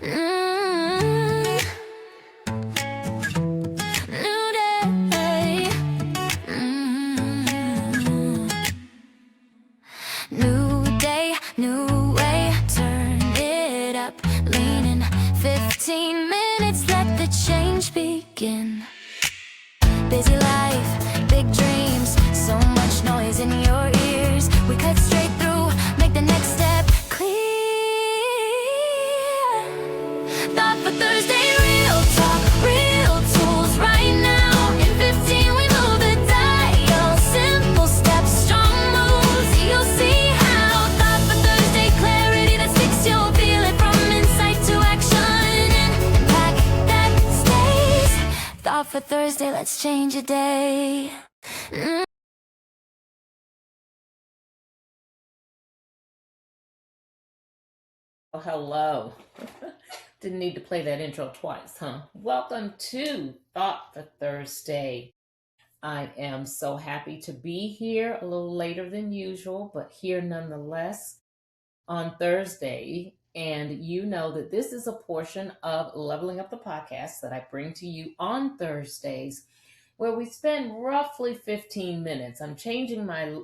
Mm, New day. New day, new way. Turn it up, leaning 15 minutes. Let the change begin. Busy life, big dreams, so much noise in your ears. We cut straight through, make the next step clear. Thought for Thursday, real talk, real tools right now. In 15 we move the dial, simple steps, strong moves. You'll see how. Thought for Thursday, clarity that sticks. You'll feel it from insight to action. Impact that stays. Thought for Thursday, let's change a day. Oh, hello. Didn't need to play that intro twice, huh? Welcome to Thought for Thursday. I am so happy to be here a little later than usual, but here nonetheless on Thursday. And you know that this is a portion of Leveling Up the Podcast that I bring to you on Thursdays, where we spend roughly 15 minutes. I'm changing my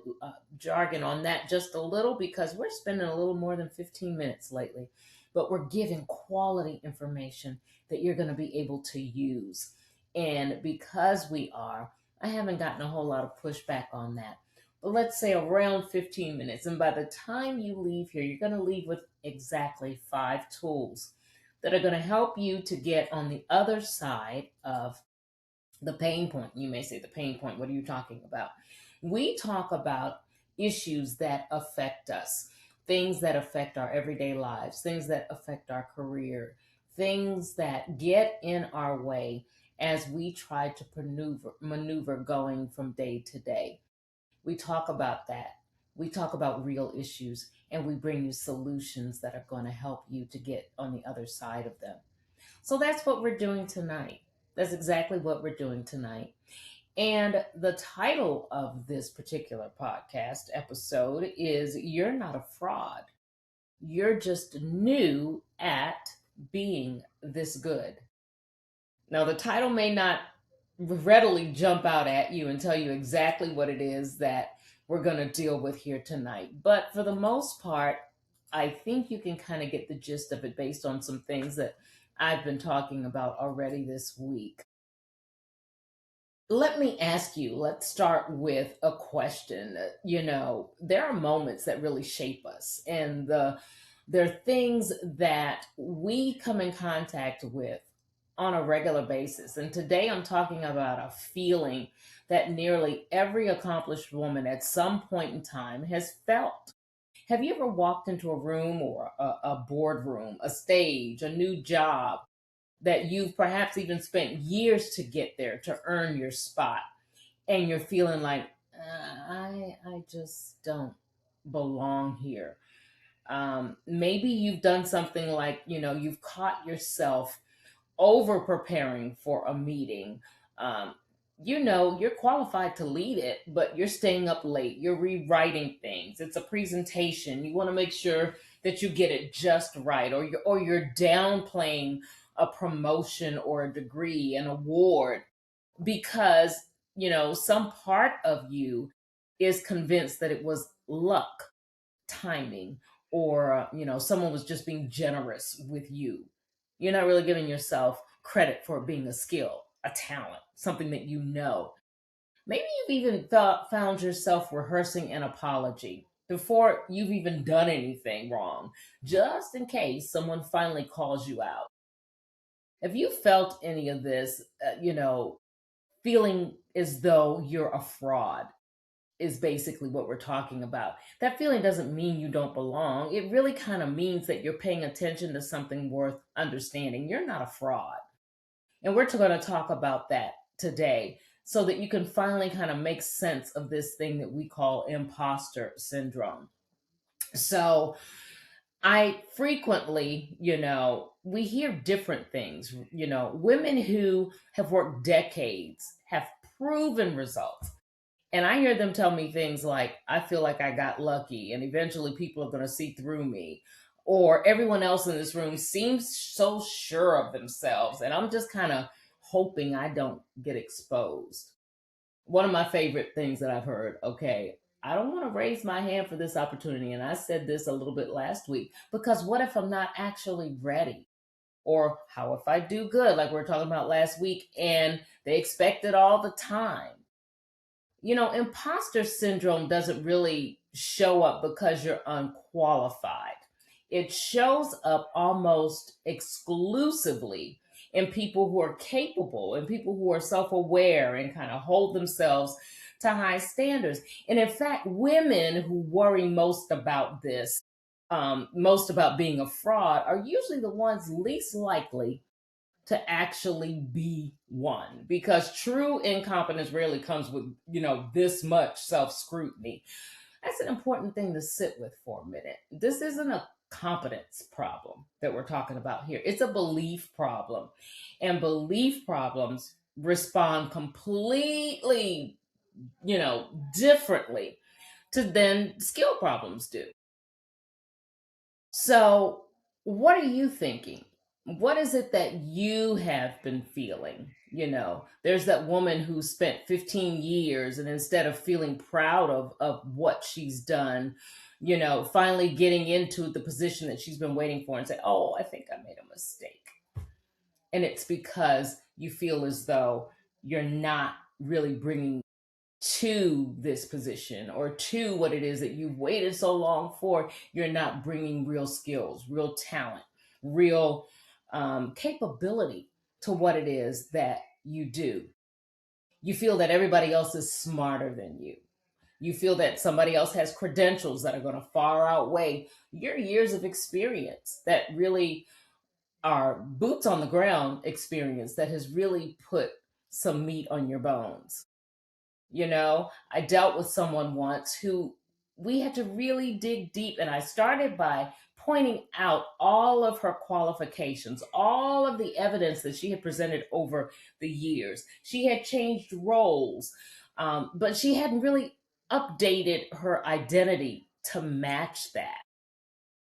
jargon on that just a little because we're spending a little more than 15 minutes lately, but we're giving quality information that you're going to be able to use. And because we are, I haven't gotten a whole lot of pushback on that. But let's say around 15 minutes. And by the time you leave here, you're going to leave with exactly 5 tools that are going to help you to get on the other side of the pain point. You may say, the pain point, what are you talking about? We talk about issues that affect us, things that affect our everyday lives, things that affect our career, things that get in our way as we try to maneuver going from day to day. We talk about that. We talk about real issues, and we bring you solutions that are going to help you to get on the other side of them. So that's what we're doing tonight. That's exactly what we're doing tonight. And the title of this particular podcast episode is You're Not a Fraud. You're just new at being this good. Now, the title may not readily jump out at you and tell you exactly what it is that we're going to deal with here tonight. But for the most part, I think you can kind of get the gist of it based on some things that I've been talking about already this week. Let me ask you, let's start with a question. There are moments that really shape us, and there are things that we come in contact with on a regular basis. And today I'm talking about a feeling that nearly every accomplished woman at some point in time has felt. Have you ever walked into a room or a boardroom, a stage, a new job that you've perhaps even spent years to get there to earn your spot, and you're feeling like, I just don't belong here? Maybe you've done something like, you've caught yourself over preparing for a meeting. You're qualified to lead it, but you're staying up late. You're rewriting things. It's a presentation. You want to make sure that you get it just right, or you're downplaying a promotion or a degree, an award, because some part of you is convinced that it was luck, timing, or someone was just being generous with you. You're not really giving yourself credit for being a skill, a talent, something that you know. Maybe you've even found yourself rehearsing an apology before you've even done anything wrong, just in case someone finally calls you out. Have you felt any of this, feeling as though you're a fraud? Is basically what we're talking about. That feeling doesn't mean you don't belong. It really kind of means that you're paying attention to something worth understanding. You're not a fraud. And we're going to talk about that today so that you can finally kind of make sense of this thing that we call imposter syndrome. So, I frequently, we hear different things. Women who have worked decades have proven results. And I hear them tell me things like, I feel like I got lucky and eventually people are going to see through me. or everyone else in this room seems so sure of themselves, and I'm just kind of hoping I don't get exposed. One of my favorite things that I've heard, okay, I don't want to raise my hand for this opportunity. And I said this a little bit last week, because what if I'm not actually ready? Or how if I do good, like we were talking about last week, and they expect it all the time? Imposter syndrome doesn't really show up because you're unqualified. It shows up almost exclusively in people who are capable and people who are self aware and kind of hold themselves to high standards. And in fact, women who worry most about this, most about being a fraud, are usually the ones least likely to actually be one, because true incompetence rarely comes with this much self-scrutiny. That's an important thing to sit with for a minute. This isn't a competence problem that we're talking about here. It's a belief problem, and belief problems respond completely differently to than skill problems do. So, what are you thinking? What is it that you have been feeling? There's that woman who spent 15 years, and instead of feeling proud of what she's done, finally getting into the position that she's been waiting for, and say, "Oh, I think I made a mistake." And it's because you feel as though you're not really bringing to this position, or to what it is that you've waited so long for. You're not bringing real skills, real talent, real capability to what it is that you do. You feel that everybody else is smarter than you. You feel that somebody else has credentials that are going to far outweigh your years of experience, that really are boots on the ground experience that has really put some meat on your bones. I dealt with someone once who we had to really dig deep, and I started by pointing out all of her qualifications, all of the evidence that she had presented over the years. She had changed roles, but she hadn't really updated her identity to match that.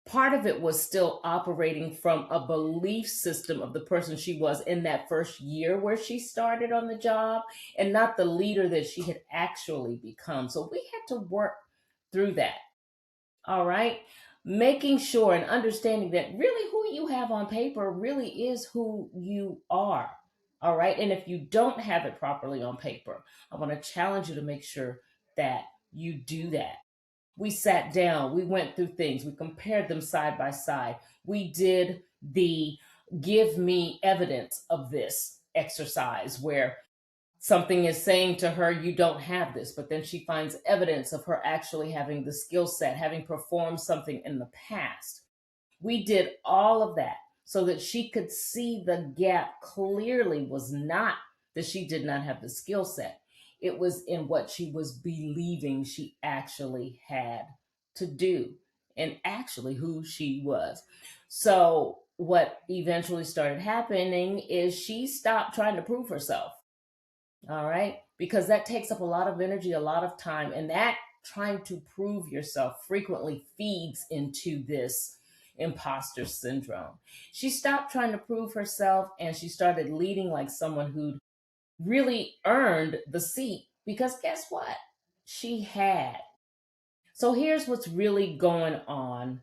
Part of it was still operating from a belief system of the person she was in that first year where she started on the job, and not the leader that she had actually become. So we had to work through that. All right. Making sure and understanding that really who you have on paper really is who you are. All right. And if you don't have it properly on paper, I want to challenge you to make sure that you do that. We sat down, we went through things, we compared them side by side. We did the give me evidence of this exercise, where something is saying to her, you don't have this, but then she finds evidence of her actually having the skill set, having performed something in the past. We did all of that so that she could see the gap clearly was not that she did not have the skill set. It was in what she was believing she actually had to do, and actually who she was. So, what eventually started happening is she stopped trying to prove herself. All right. Because that takes up a lot of energy, a lot of time. And that trying to prove yourself frequently feeds into this imposter syndrome. She stopped trying to prove herself, and she started leading like someone who'd really earned the seat, because guess what? She had. So here's what's really going on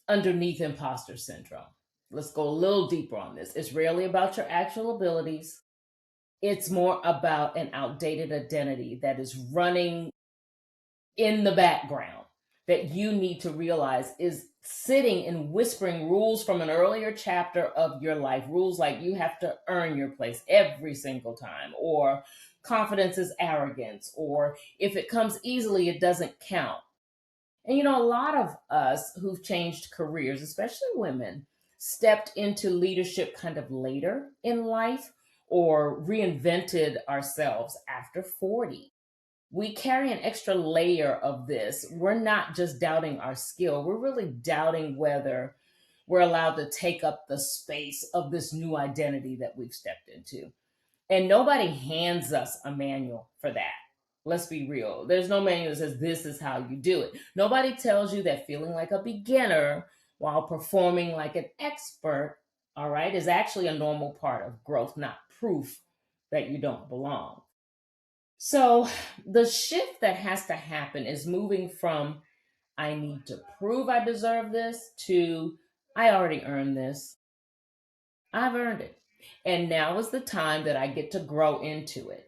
underneath imposter syndrome. Let's go a little deeper on this. It's rarely about your actual abilities. It's more about an outdated identity that is running in the background, that you need to realize is sitting and whispering rules from an earlier chapter of your life. Rules like you have to earn your place every single time, or confidence is arrogance, or if it comes easily, it doesn't count. And a lot of us who've changed careers, especially women, stepped into leadership kind of later in life, or reinvented ourselves after 40. We carry an extra layer of this. We're not just doubting our skill, we're really doubting whether we're allowed to take up the space of this new identity that we've stepped into. And nobody hands us a manual for that. Let's be real. There's no manual that says this is how you do it. Nobody tells you that feeling like a beginner while performing like an expert, all right, is actually a normal part of growth, not proof that you don't belong. So the shift that has to happen is moving from I need to prove I deserve this to I already earned this. I've earned it. And now is the time that I get to grow into it.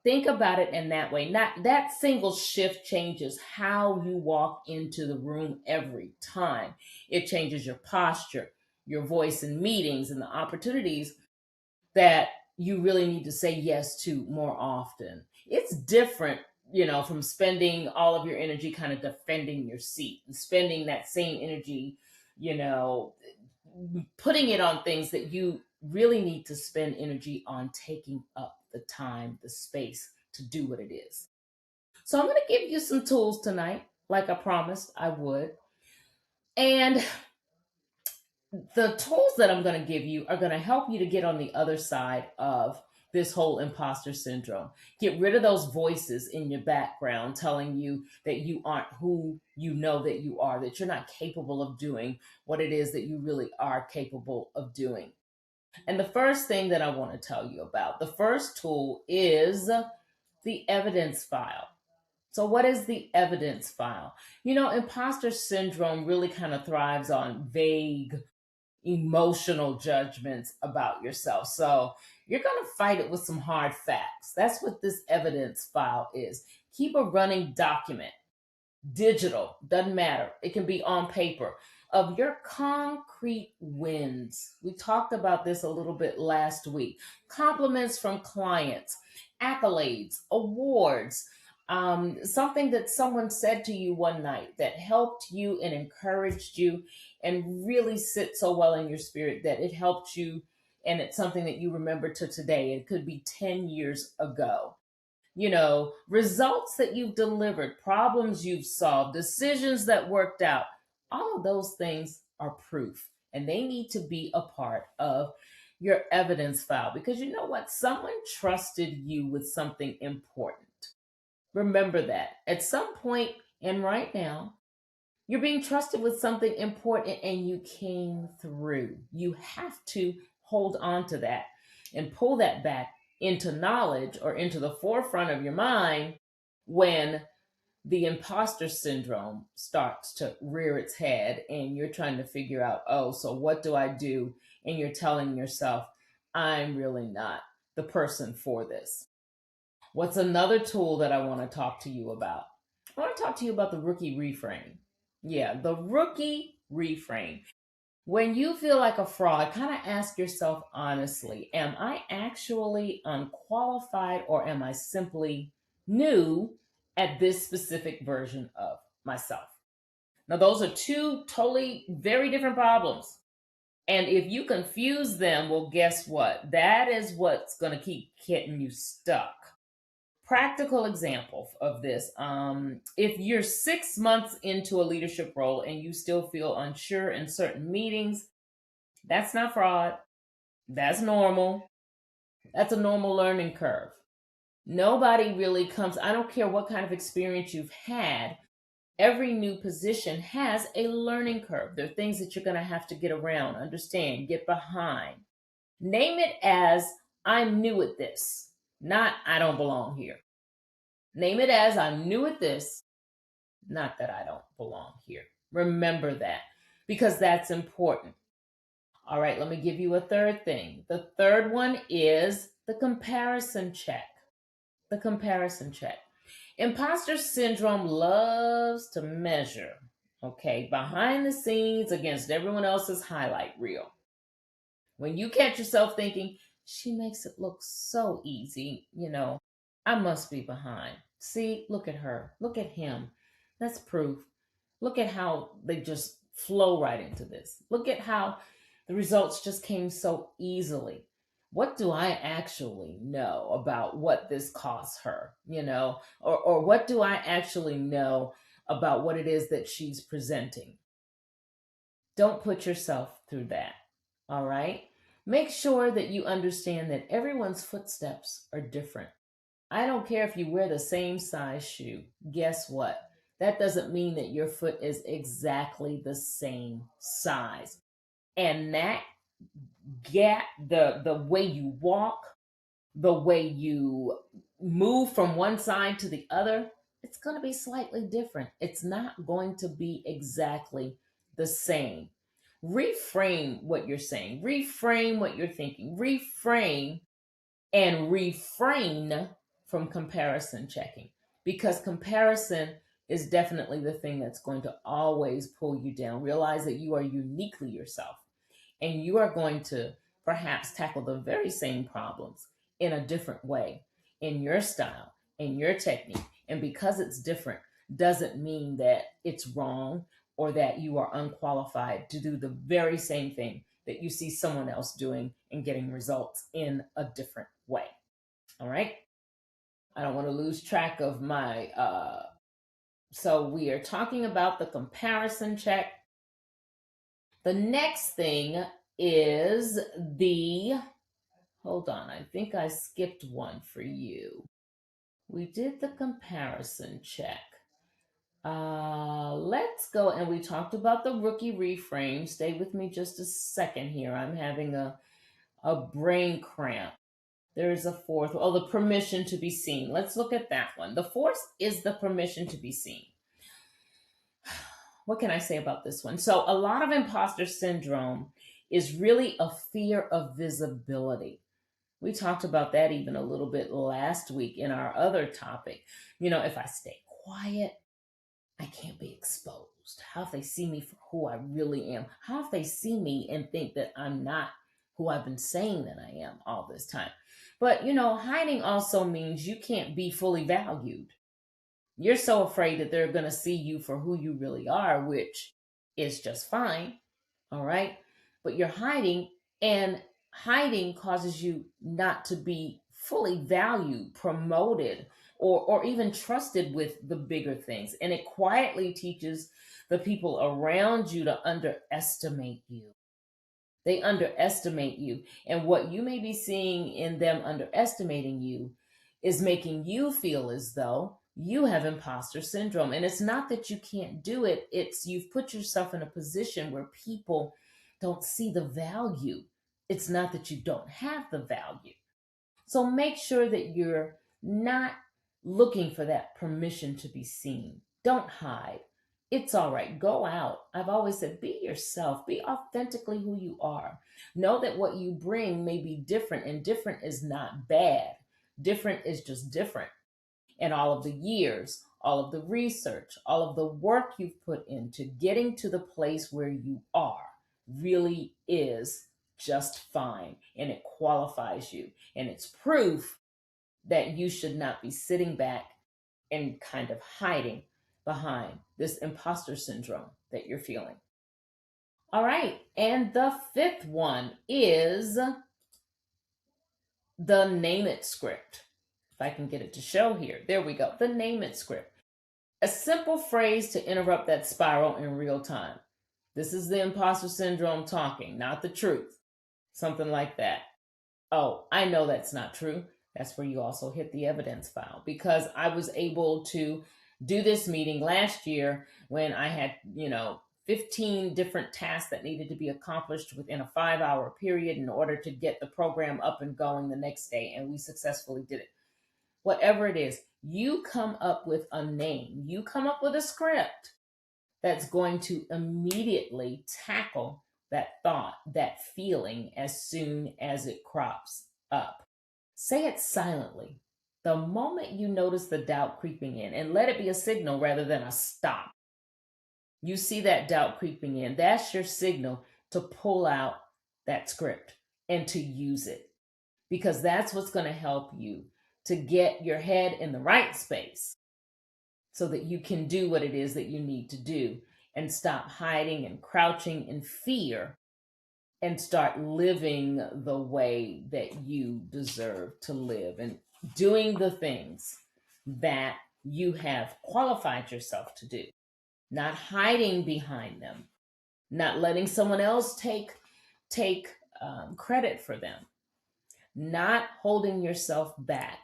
Think about it in that way. Not that single shift changes how you walk into the room every time. It changes your posture, your voice in meetings, and the opportunities that you really need to say yes to more often. It's different, from spending all of your energy kind of defending your seat and spending that same energy, you know, putting it on things that you really need to spend energy on taking up the time, the space to do what it is. So I'm going to give you some tools tonight, like I promised I would. And the tools that I'm going to give you are going to help you to get on the other side of this whole imposter syndrome. Get rid of those voices in your background telling you that you aren't who you know that you are, that you're not capable of doing what it is that you really are capable of doing. And the first thing that I want to tell you about, the first tool is the evidence file. So, what is the evidence file? Imposter syndrome really kind of thrives on vague emotional judgments about yourself. So you're going to fight it with some hard facts. That's what this evidence file is. Keep a running document, digital, doesn't matter. It can be on paper, of your concrete wins. We talked about this a little bit last week. Compliments from clients, accolades, awards, something that someone said to you one night that helped you and encouraged you and really sit so well in your spirit that it helped you, and it's something that you remember to today. It could be 10 years ago. Results that you've delivered, problems you've solved, decisions that worked out. All of those things are proof, and they need to be a part of your evidence file, because you know what? Someone trusted you with something important. Remember that at some point, and right now, you're being trusted with something important and you came through. You have to hold on to that and pull that back into knowledge or into the forefront of your mind when the imposter syndrome starts to rear its head and you're trying to figure out, oh, so what do I do? And you're telling yourself, I'm really not the person for this. What's another tool that I want to talk to you about? I want to talk to you about the rookie reframe. Yeah, the rookie reframe. When you feel like a fraud, kind of ask yourself honestly, am I actually unqualified or am I simply new at this specific version of myself? Now, those are two totally very different problems. And if you confuse them, well, guess what? That is what's going to keep getting you stuck. Practical example of this. If you're 6 months into a leadership role and you still feel unsure in certain meetings, that's not fraud. That's normal. That's a normal learning curve. Nobody really comes, I don't care what kind of experience you've had, every new position has a learning curve. There are things that you're going to have to get around, understand, get behind. Name it as I'm new at this, not I don't belong here. Name it as I'm new at this, not that I don't belong here. Remember that, because that's important. All right, let me give you a third thing. The third one is the comparison check. The comparison check. Imposter syndrome loves to measure, okay, behind the scenes against everyone else's highlight reel. When you catch yourself thinking, she makes it look so easy, I must be behind. See, look at her. Look at him. That's proof. Look at how they just flow right into this. Look at how the results just came so easily. What do I actually know about what this costs her, or what do I actually know about what it is that she's presenting? Don't put yourself through that. All right? Make sure that you understand that everyone's footsteps are different. I don't care if you wear the same size shoe. Guess what? that doesn't mean that your foot is exactly the same size. And that gap, the way you walk, the way you move from one side to the other, it's going to be slightly different. It's not going to be exactly the same. Reframe what you're saying, reframe what you're thinking, reframe and refrain from comparison checking, because comparison is definitely the thing that's going to always pull you down. Realize that you are uniquely yourself, and you are going to perhaps tackle the very same problems in a different way, in your style, in your technique. And because it's different doesn't mean that it's wrong or that you are unqualified to do the very same thing that you see someone else doing and getting results in a different way. All right. I don't want to lose track of my so we are talking about the comparison check. The next thing is the, hold on, I think I skipped one for you. We did the comparison check. Let's go, and we talked about the rookie reframe. Stay with me just a second here. I'm having a brain cramp. There is a fourth. Oh, the permission to be seen. Let's look at that one. The fourth is the permission to be seen. What can I say about this one? So, a lot of imposter syndrome is really a fear of visibility. We talked about that even a little bit last week in our other topic. If I stay quiet, I can't be exposed. How if they see me for who I really am? How if they see me and think that I'm not who I've been saying that I am all this time? But, hiding also means you can't be fully valued. You're so afraid that they're going to see you for who you really are, which is just fine. All right. But you're hiding, and hiding causes you not to be fully valued, promoted, or even trusted with the bigger things. And it quietly teaches the people around you to underestimate you. They underestimate you. And what you may be seeing in them underestimating you is making you feel as though you have imposter syndrome. And it's not that you can't do it, it's you've put yourself in a position where people don't see the value. It's not that you don't have the value. So make sure that you're not looking for that permission to be seen. Don't hide. It's all right. Go out. I've always said, be yourself, be authentically who you are. Know that what you bring may be different, and different is not bad. Different is just different. And all of the years, all of the research, all of the work you've put into getting to the place where you are really is just fine, and it qualifies you. And it's proof that you should not be sitting back and kind of hiding behind this imposter syndrome that you're feeling. All right. And the fifth one is the name it script. If I can get it to show here. There we go. The name it script. A simple phrase to interrupt that spiral in real time. This is the imposter syndrome talking, not the truth. Something like that. Oh, I know that's not true. That's where you also hit the evidence file, because I was able to do this meeting last year when I had, 15 different tasks that needed to be accomplished within a 5-hour period in order to get the program up and going the next day. And we successfully did it. Whatever it is, you come up with a name, you come up with a script that's going to immediately tackle that thought, that feeling as soon as it crops up. Say it silently. The moment you notice the doubt creeping in, and let it be a signal rather than a stop. You see that doubt creeping in, that's your signal to pull out that script and to use it, because that's what's going to help you to get your head in the right space so that you can do what it is that you need to do and stop hiding and crouching in fear and start living the way that you deserve to live and doing the things that you have qualified yourself to do, not hiding behind them, not letting someone else take credit for them, not holding yourself back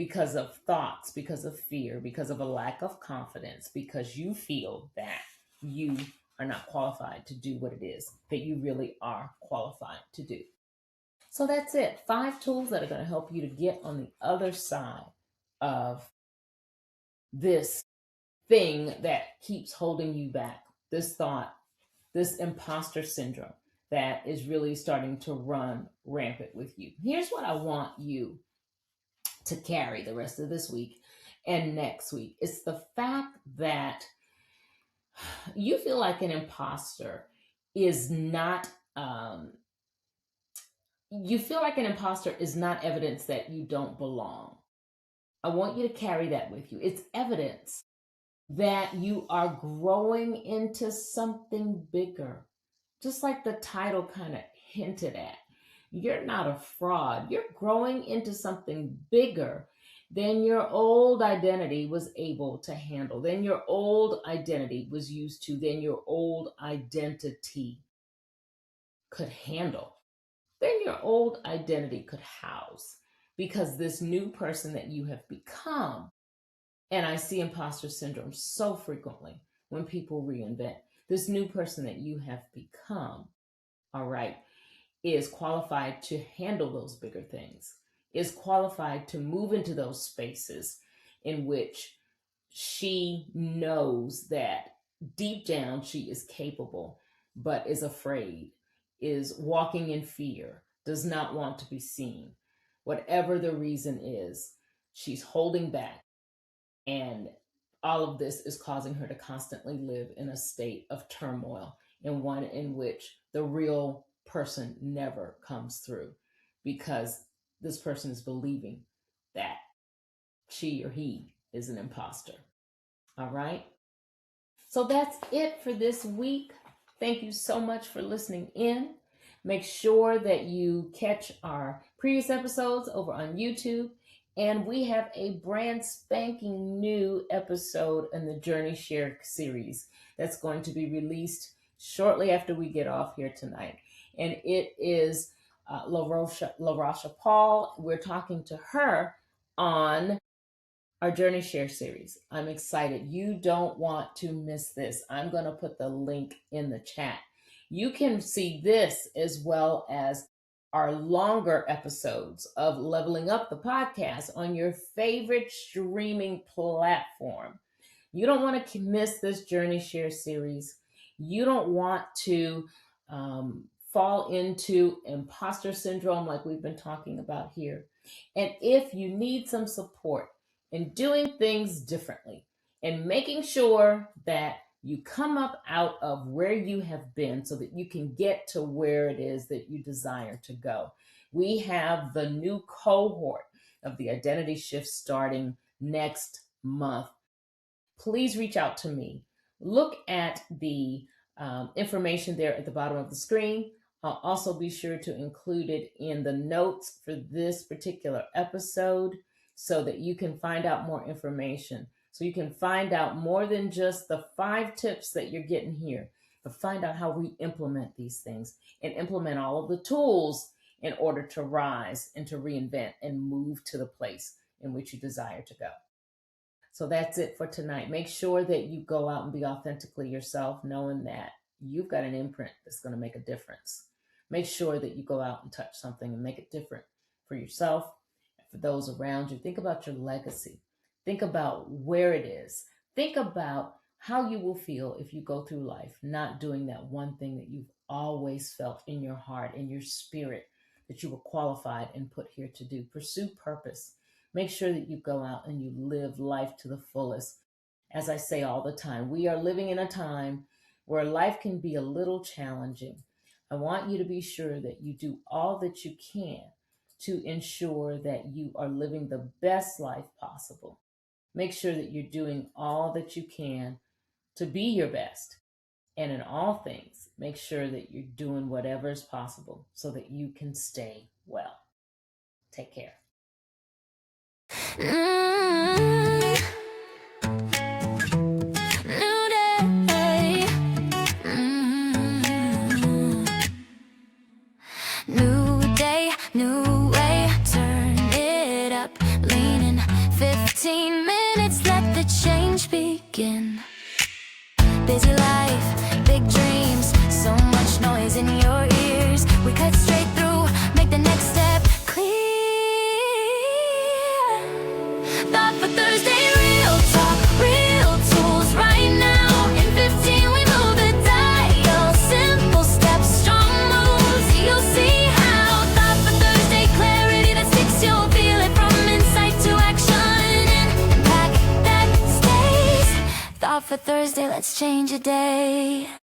because of thoughts, because of fear, because of a lack of confidence, because you feel that you are not qualified to do what it is that you really are qualified to do. So that's it. 5 tools that are going to help you to get on the other side of this thing that keeps holding you back, this thought, this imposter syndrome that is really starting to run rampant with you. Here's what I want you to carry the rest of this week and next week. It's the fact that you feel like an imposter is not you feel like an imposter is not evidence that you don't belong. I want you to carry that with you. It's evidence that you are growing into something bigger. Just like the title kind of hinted at. You're not a fraud. You're growing into something bigger than your old identity was able to handle, than your old identity was used to, than your old identity could handle, than your old identity could house. Because this new person that you have become, and I see imposter syndrome so frequently when people reinvent, this new person that you have become, all right, is qualified to handle those bigger things, is qualified to move into those spaces in which she knows that deep down she is capable, but is afraid, is walking in fear, does not want to be seen. Whatever the reason is, she's holding back. And all of this is causing her to constantly live in a state of turmoil, and one in which the real person never comes through because this person is believing that she or he is an imposter. All right. So that's it for this week. Thank you so much for listening in. Make sure that you catch our previous episodes over on YouTube. And we have a brand spanking new episode in the Journey Share series that's going to be released shortly after we get off here tonight. And it is LaRosha Paul. We're talking to her on our Journey Share series. I'm excited. You don't want to miss this. I'm going to put the link in the chat. You can see this as well as our longer episodes of Leveling Up the Podcast on your favorite streaming platform. You don't want to miss this Journey Share series. You don't want to fall into imposter syndrome like we've been talking about here. And if you need some support in doing things differently and making sure that you come up out of where you have been so that you can get to where it is that you desire to go, we have the new cohort of the Identity Shift starting next month. Please reach out to me. Look at the information there at the bottom of the screen. I'll also be sure to include it in the notes for this particular episode so that you can find out more information. So you can find out more than just the 5 tips that you're getting here, but find out how we implement these things and implement all of the tools in order to rise and to reinvent and move to the place in which you desire to go. So that's it for tonight. Make sure that you go out and be authentically yourself, knowing that you've got an imprint that's going to make a difference. Make sure that you go out and touch something and make it different for yourself and for those around you. Think about your legacy. Think about where it is. Think about how you will feel if you go through life not doing that one thing that you've always felt in your heart, in your spirit, that you were qualified and put here to do. Pursue purpose. Make sure that you go out and you live life to the fullest. As I say all the time, we are living in a time where life can be a little challenging. I want you to be sure that you do all that you can to ensure that you are living the best life possible. Make sure that you're doing all that you can to be your best. And in all things, make sure that you're doing whatever is possible so that you can stay well. Take care. New day. New day, new way. Turn it up, leaning for Thursday, let's change a day.